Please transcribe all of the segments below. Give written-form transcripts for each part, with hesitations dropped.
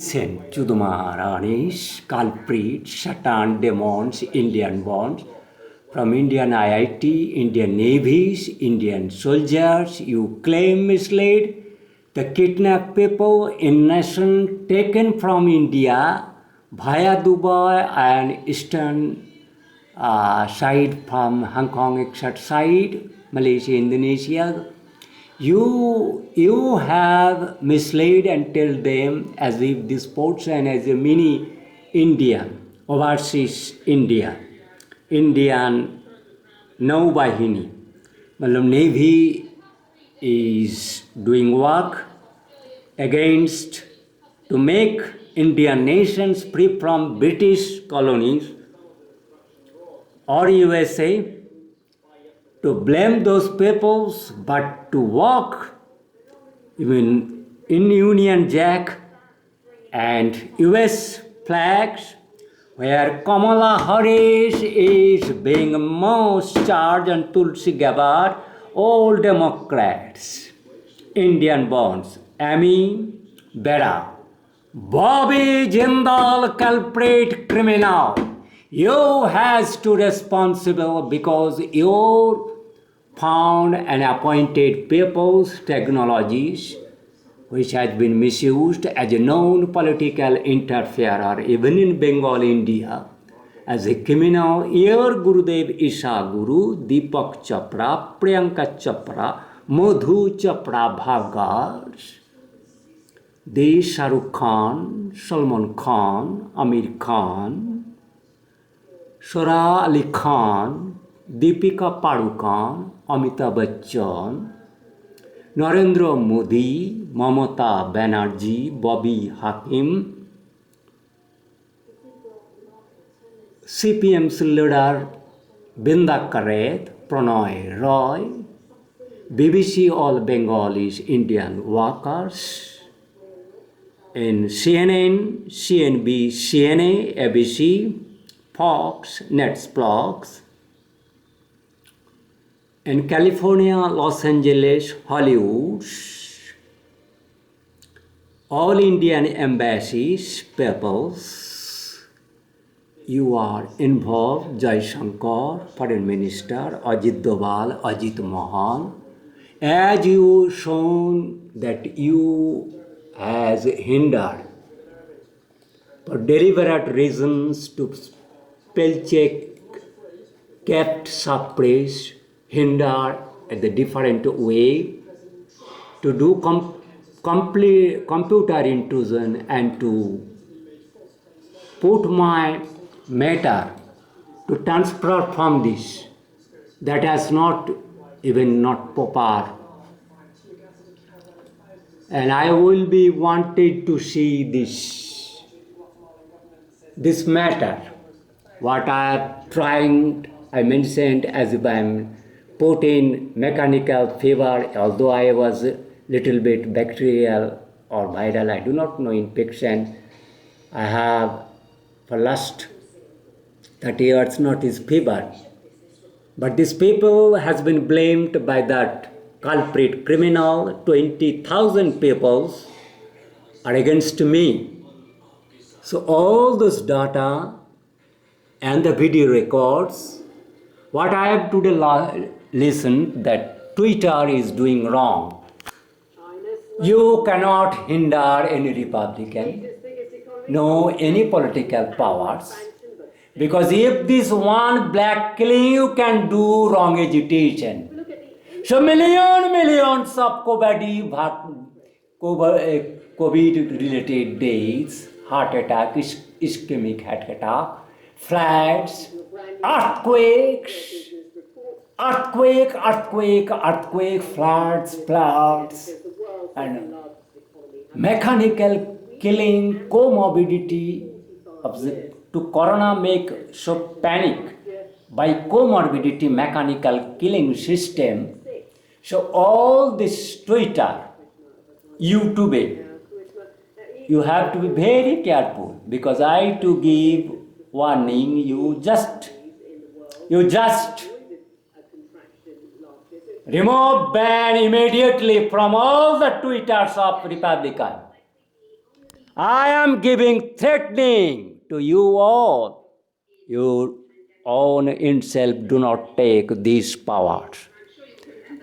listen to the Maharanis, culprits, Satan demons, Indian bonds, from Indian IIT, Indian navies, Indian soldiers, you claim misled the kidnapped people in nation taken from India via Dubai and eastern side from Hong Kong, etc. side, Malaysia, Indonesia. You have misled and tell them as if this portion is a mini India, overseas India, Indian Nauvahini. Matlab Navy is doing work against to make Indian nations free from British colonies or USA, to blame those peoples, but to walk even in Union Jack and US flags, where Kamala Harris is being most charged and Tulsi Gabbard, all Democrats, Indian bonds, Amy Bera, Bobby Jindal, culprit criminal. You has to responsible because you found and appointed people's technologies which has been misused as a known political interferer even in Bengal, India, as a criminal. Your Gurudev Isha Guru, Deepak Chopra, Priyanka Chopra, Madhu Chopra Bhagas, the Shah Rukh Khan, Salman Khan, Amir Khan, Sara Ali Khan, Deepika Padukone, Amitabh Bachchan, Narendra Modi, Mamata Banerjee, Bobby Hakim, CPM's leader Binda Karet, Pranay Roy, BBC All Bengalis Indian workers, in CNN, CNB, CNA, ABC, Fox, Netflix, in California, Los Angeles, Hollywood, all Indian embassies, peoples, you are involved, Jai Shankar, Foreign Minister, Ajit Doval, Ajit Mohan, as you shown that you has hindered for deliberate reasons to spell check, kept suppressed, hindered at the different way to do complete computer intrusion and to put my matter to transfer from this, that has not even not proper. And I will be wanted to see this matter. What I am trying, I mentioned as if I am put in mechanical fever, although I was a little bit bacterial or viral, I do not know infection. I have for last 30 years noticed fever. But this people has been blamed by that culprit criminal. 20,000 people are against me. So all this data and the video records, what I have today listened that Twitter is doing wrong. You cannot hinder any Republican, no any political powers, because if this one black killing, you can do wrong agitation. So millions of COVID-related deaths, heart attack, ischemic heart attack, floods, earthquakes, floods, and mechanical killing, comorbidity of to corona make so panic by comorbidity mechanical killing system. So all this Twitter, YouTube, you have to be very careful, because I to give warning, you just remove, ban immediately from all the Twitters of Republican. I am giving threatening to you all. Your own itself do not take these powers.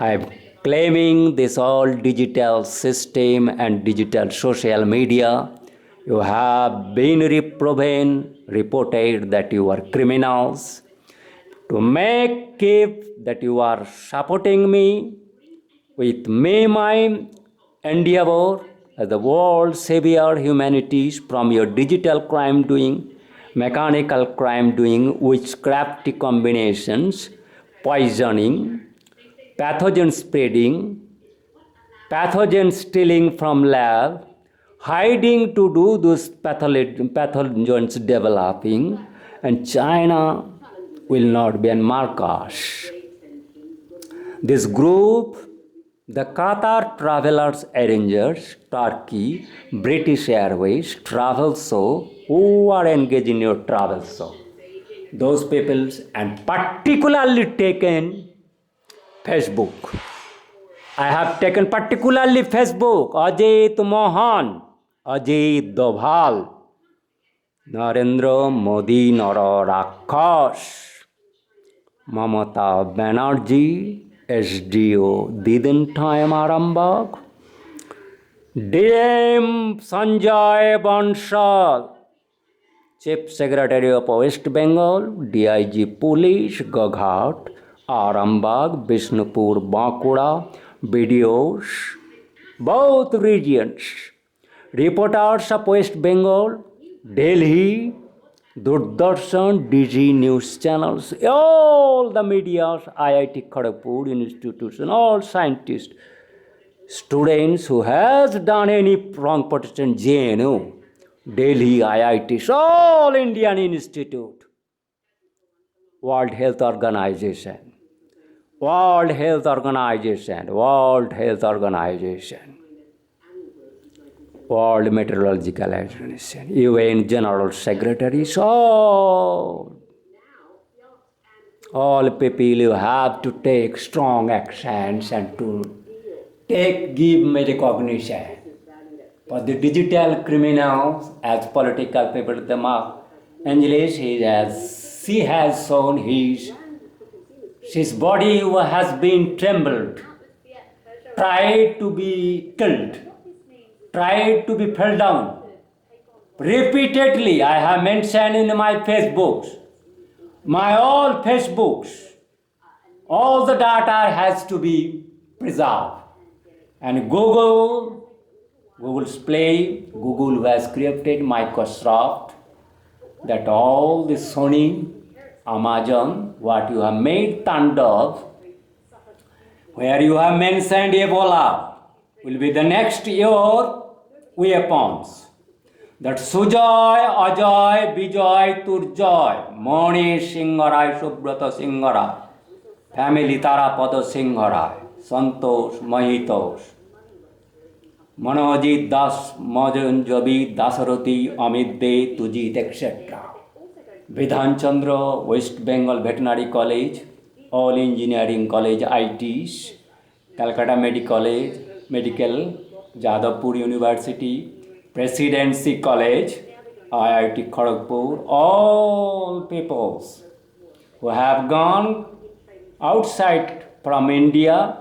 I am claiming this all digital system and digital social media. You have been reported that you are criminals. To make keep that you are supporting me, with me my endeavor as the world savior humanities from your digital crime doing, mechanical crime doing, witchcrafty combinations, poisoning, pathogen spreading, pathogen stealing from lab, hiding to do those pathogens developing, and China will not be an Marcos. This group, the Qatar Travelers Arrangers, Turkey, British Airways, Travel Show, who are engaged in your travel show, those people, and particularly taken Facebook. I have taken particularly Facebook, Ajit Mohan, Ajit Doval, Narendra Modi Nara Rakhas, Mamata Banerjee, SDO Didin Time Arambag, DM Sanjay Bansal, Chief Secretary of West Bengal, DIG Police, Gaghat, Arambag, Bishnupur, Bankura, BDOs, both regions, reporters of West Bengal, Delhi, Doordarshan, DG news channels, all the medias, IIT Kharagpur institution, all scientists, students who has done any wrong protestant, JNU, Delhi IITs, all Indian Institute, World Health Organization, World Health Organization, World Health Organization, World Meteorological Organization, UN General Secretaries, all people, you have to take strong actions and to give me recognition. For the digital criminals, as political people, the Angeles, she has shown his body has been trembled, tried to be killed, tried to be fell down. Repeatedly, I have mentioned in my Facebooks, all the data has to be preserved. And Google's Play, Google has created Microsoft, that all the Sony, Amazon, what you have made Tandav, where you have mentioned Ebola, will be the next year weapons. That Sujoy, Ajoy, Bijoy, Turjoy, Moni Singharai, Subrata Singharai, family Tarapada Singharai, Santosh, Mahitos, Manojit Das, Majanjabi, Dasarati, Amit De, Tujit, etc. Vidhan Chandra, West Bengal Veterinary College, all engineering college, ITs, Calcutta Medical, Jadavpur University, Presidency College, IIT Kharagpur, all peoples who have gone outside from India,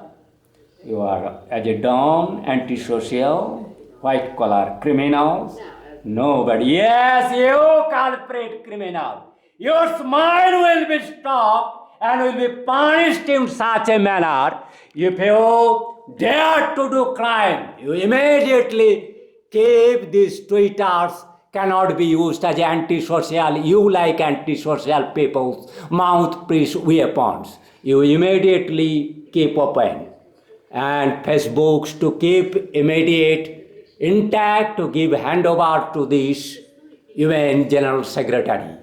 you are as a dawn, antisocial, white collar criminals. Nobody. Yes, you culprit criminal. Your smile will be stopped and will be punished in such a manner. If you dare to do crime, you immediately keep these tweeters cannot be used as antisocial. You like antisocial people's mouthpiece weapons. You immediately keep open. And Facebooks to keep immediate intact, to give handover to this UN General Secretary,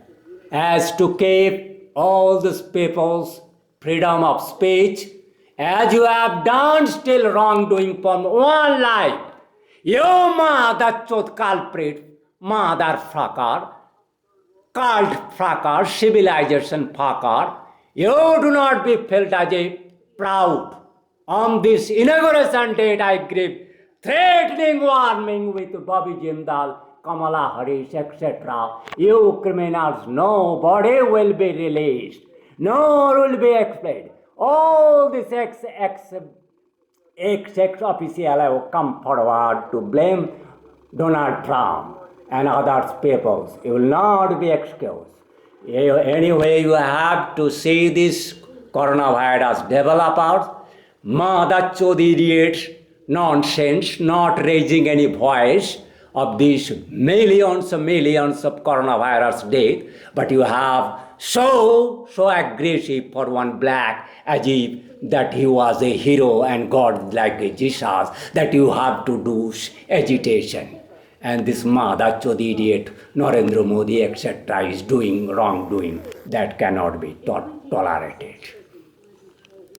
as to keep all these people's freedom of speech, as you have done still wrongdoing from one life. You mother culprit, motherfucker, cult fucker, civilization fucker, you do not be felt as a proud. On this inauguration date, I give threatening warning with Bobby Jindal, Kamala Harris, etc. You criminals, nobody will be released, nor will be expelled. All these ex officials have come forward to blame Donald Trump and other people. You will not be excused. Anyway, you have to see this coronavirus developers, mother chodi idiots, nonsense, not raising any voice of these millions of coronavirus death, but you have so aggressive for one black as if that he was a hero and God like Jesus, that you have to do agitation. And this mother chodi idiot, Narendra Modi, etc., is doing wrongdoing that cannot be tolerated.